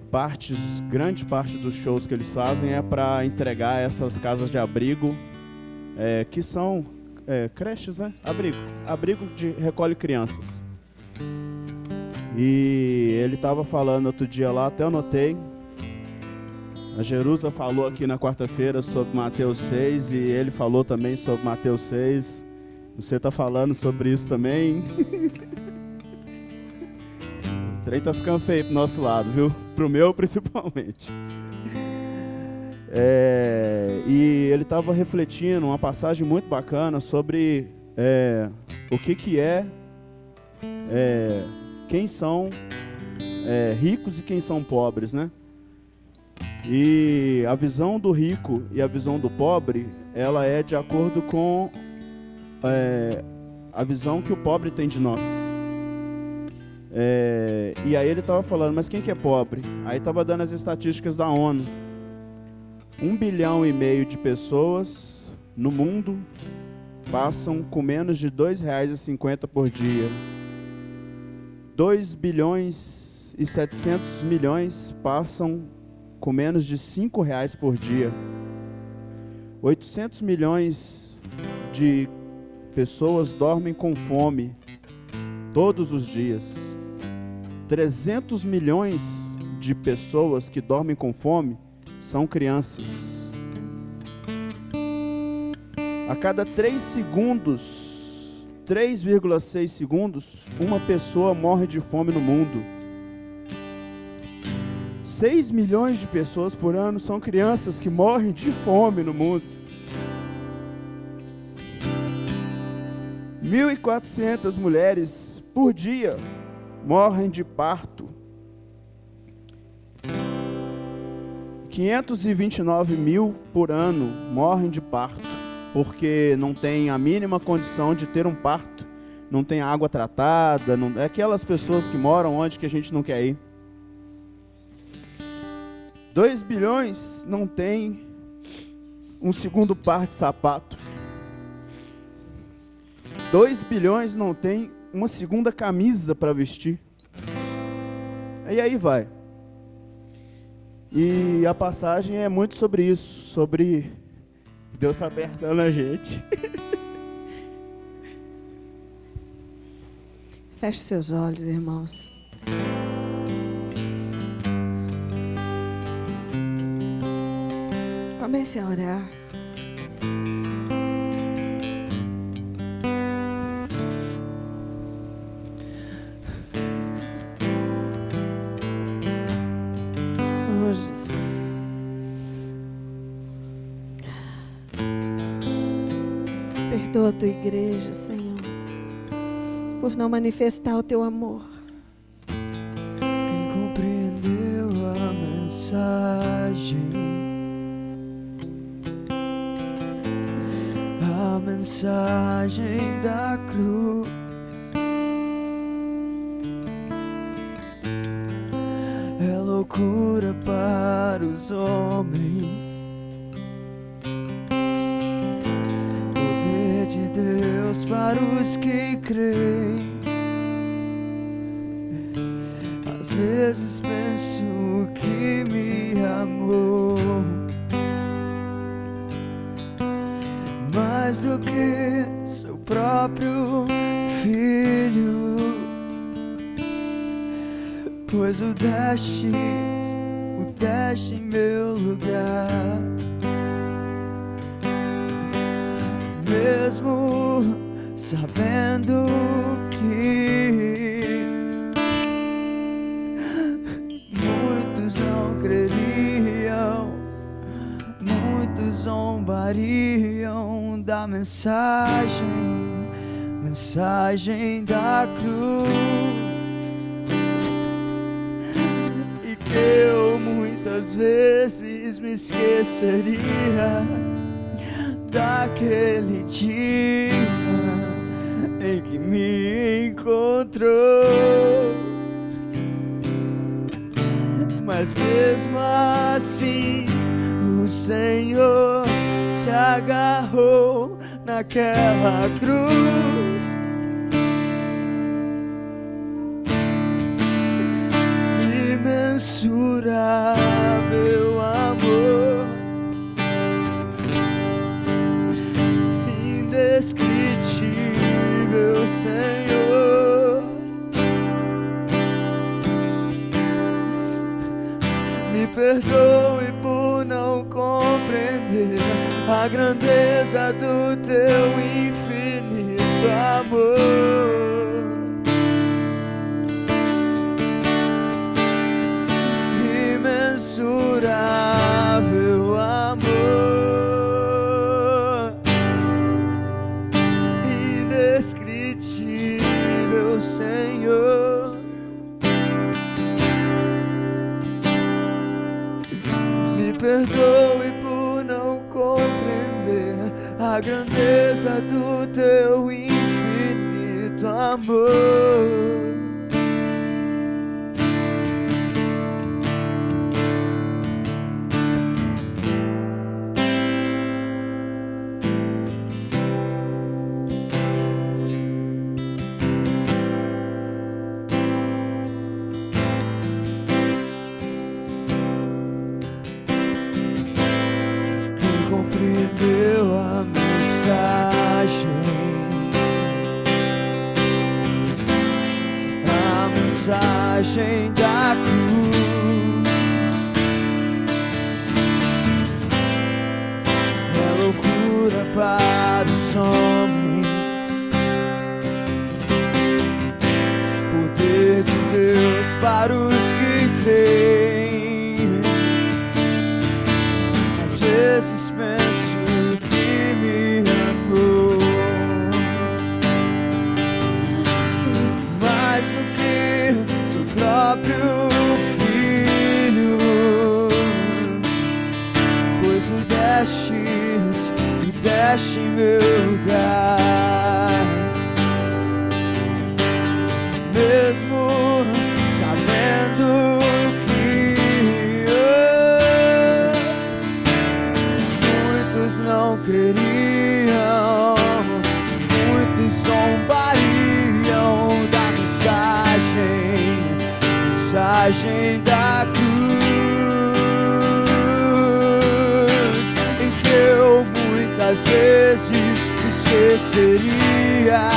grande parte dos shows que eles fazem é para entregar essas casas de abrigo, que são creches, né? Abrigo de recolhe crianças. E ele estava falando outro dia lá, até anotei. A Jerusa falou aqui na quarta-feira sobre Mateus 6 e ele falou também sobre Mateus 6. Você está falando sobre isso também? O trem tá ficando feio pro nosso lado, viu? Pro meu, principalmente. E ele estava refletindo uma passagem muito bacana sobre o que quem são ricos e quem são pobres, né? E a visão do rico e a visão do pobre, ela é de acordo com a visão que o pobre tem de nós. E aí ele estava falando, mas quem que é pobre? Aí estava dando as estatísticas da ONU. 1,5 bilhão de pessoas no mundo passam com menos de R$2,50 por dia. 2,7 bilhões passam com menos de R$5 por dia. 800 milhões de pessoas dormem com fome todos os dias. 300 milhões de pessoas que dormem com fome são crianças. A cada 3,6 segundos, uma pessoa morre de fome no mundo. 6 milhões de pessoas por ano são crianças que morrem de fome no mundo. 1.400 mulheres por dia morrem de parto. 529 mil por ano morrem de parto, porque não tem a mínima condição de ter um parto, não tem água tratada, é aquelas pessoas que moram onde que a gente não quer ir. 2 bilhões não tem um segundo par de sapato. 2 bilhões não tem uma segunda camisa para vestir. E aí vai. E a passagem é muito sobre isso, sobre Deus apertando a gente. Feche seus olhos, irmãos. Comece a orar. Oh, Jesus. Perdoa a tua igreja, Senhor, por não manifestar o teu amor. Quem compreendeu a mensagem da cruz, é loucura para os homens, poder de Deus para os que creem. Às vezes penso que me amou mais do que seu próprio filho, pois o deste em meu lugar, mesmo sabendo que muitos não creriam, muitos zombariam da mensagem da cruz, e que eu muitas vezes me esqueceria daquele dia em que me encontrou. Mas mesmo assim, o Senhor se agarrou naquela cruz. Imensurável amor, indescritível Senhor. Me perdoe por não compreender a grandeza do teu infinito amor. Imensurável amor, indescritível Senhor. Me perdoe por não compreender a grandeza do teu infinito amor. Mensagem da cruz é loucura para os homens, poder de Deus para os que creem. Às vezes penso que me amou mais do que próprio filho, pois o deste em meu lugar, mesmo sabendo que muitos não creriam, muitos zombariam da mensagem da cruz, em que eu muitas vezes esqueceria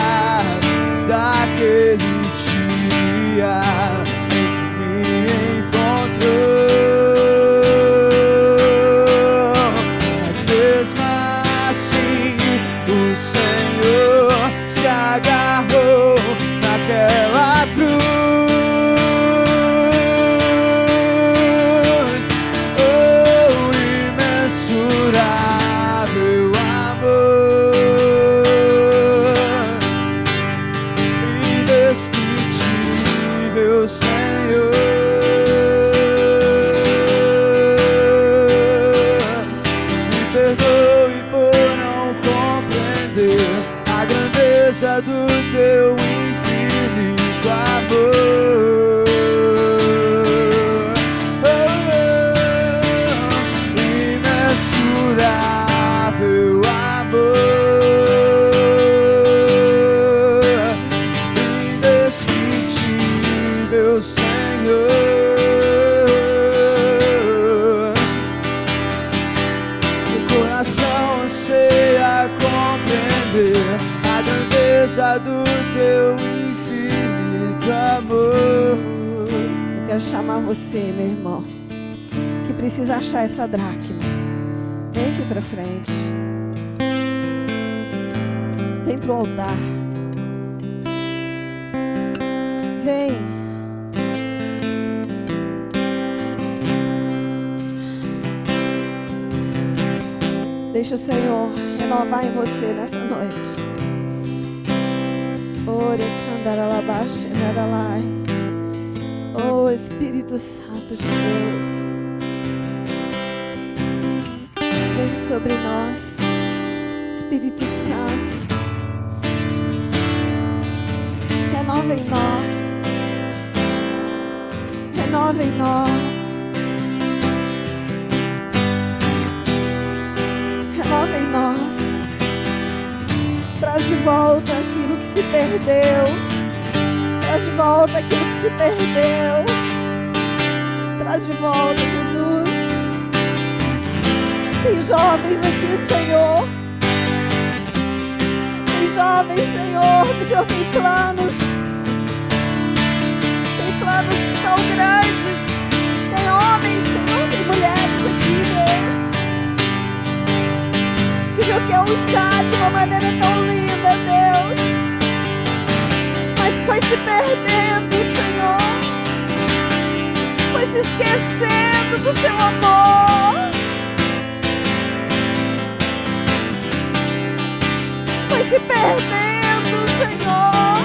daquele dia em que me encontrou. Mas mesmo assim, o Senhor se agarrou naquela cruz. Do teu infinito amor, imensurável amor, indescritível Senhor. O coração anseia compreender a grandeza do teu infinito amor. Eu quero chamar você, meu irmão, que precisa achar essa dracma. Vem aqui pra frente. Vem pro altar. Vem. Deixa o Senhor renovar em você nessa noite. Oh Espírito Santo de Deus, vem sobre nós, Espírito Santo. renova em nós. Renova em nós. Renova em nós. Traz de volta aquilo que se perdeu. Traz de volta aquilo que se perdeu. Traz de volta, Jesus. Tem jovens aqui, Senhor. Tem jovens, Senhor, que o Senhor tem planos. Tem planos tão grandes. Tem homens, Senhor, tem mulheres aqui, Deus, que o Senhor quer usar de uma maneira tão linda, Deus, mas que foi se perdendo, Senhor. Foi se esquecendo do seu amor. Foi se perdendo, Senhor.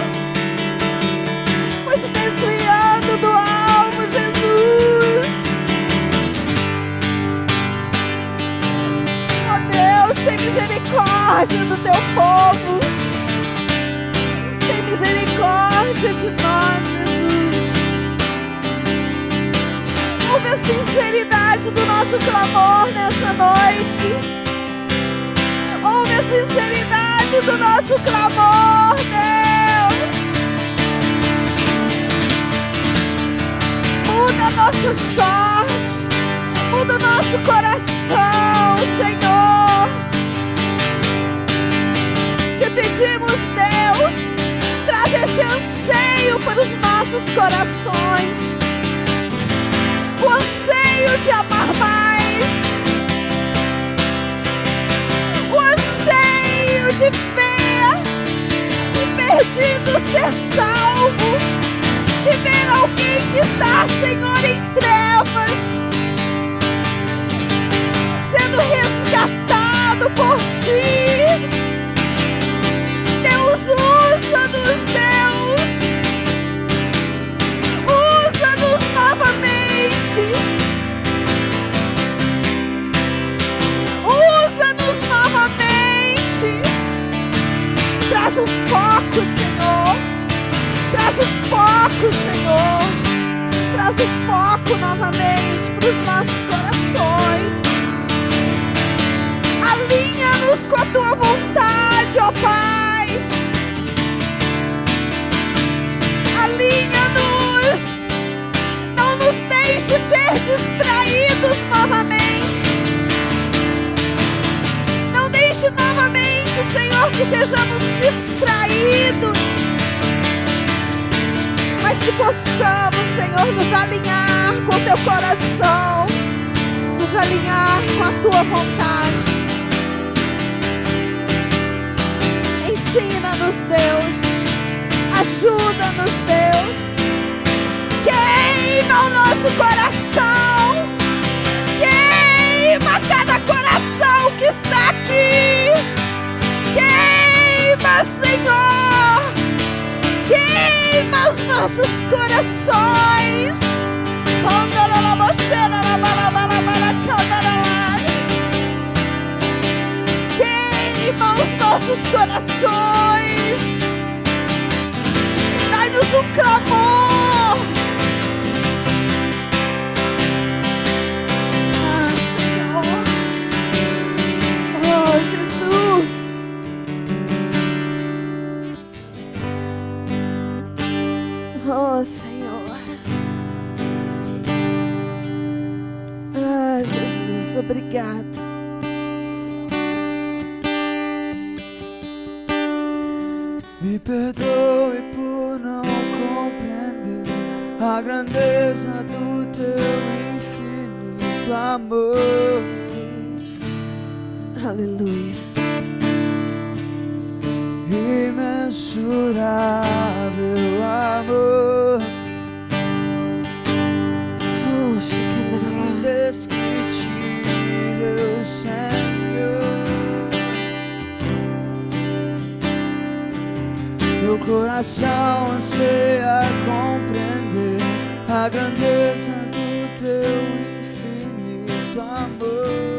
Foi se desviando do alvo, Jesus. Oh Deus, tem misericórdia do teu povo. Tem misericórdia de nós, Jesus. Ouve a sinceridade do nosso clamor nessa noite. Ouve a sinceridade do nosso clamor, Deus. Muda a nossa sorte. Muda o nosso coração, Senhor. Te pedimos, Deus, traz esse anseio para os nossos corações. O anseio de amar mais. O anseio de ver o perdido ser salvo. De ver alguém que está, Senhor, em trevas, sendo resgatado por Ti. Deus, usa-nos, Deus. Usa-nos novamente. Usa-nos novamente. Traz um foco, Senhor. Traz um foco, Senhor. Traz um foco novamente para os nossos corações. Alinha-nos com a Tua vontade, ó Pai. Alinha-nos. Não nos deixe ser distraídos novamente. Não deixe novamente, Senhor, que sejamos distraídos, mas que possamos, Senhor, nos alinhar com o Teu coração, nos alinhar com a Tua vontade. Ensina-nos, Deus. Ajuda-nos, Deus. Queima o nosso coração. Queima cada coração que está aqui. Queima, Senhor. Queima os nossos corações. Queima os nossos corações. Dai-nos um clamor. Ah, Senhor. Oh, Jesus. Oh, Senhor. Ah, Jesus, obrigado. Me perdoe por não compreender a grandeza do Teu infinito amor. Aleluia. Imensurável amor, Oh, Shekinah. indescritível Senhor. Meu coração anseia compreender a grandeza do Teu infinito amor.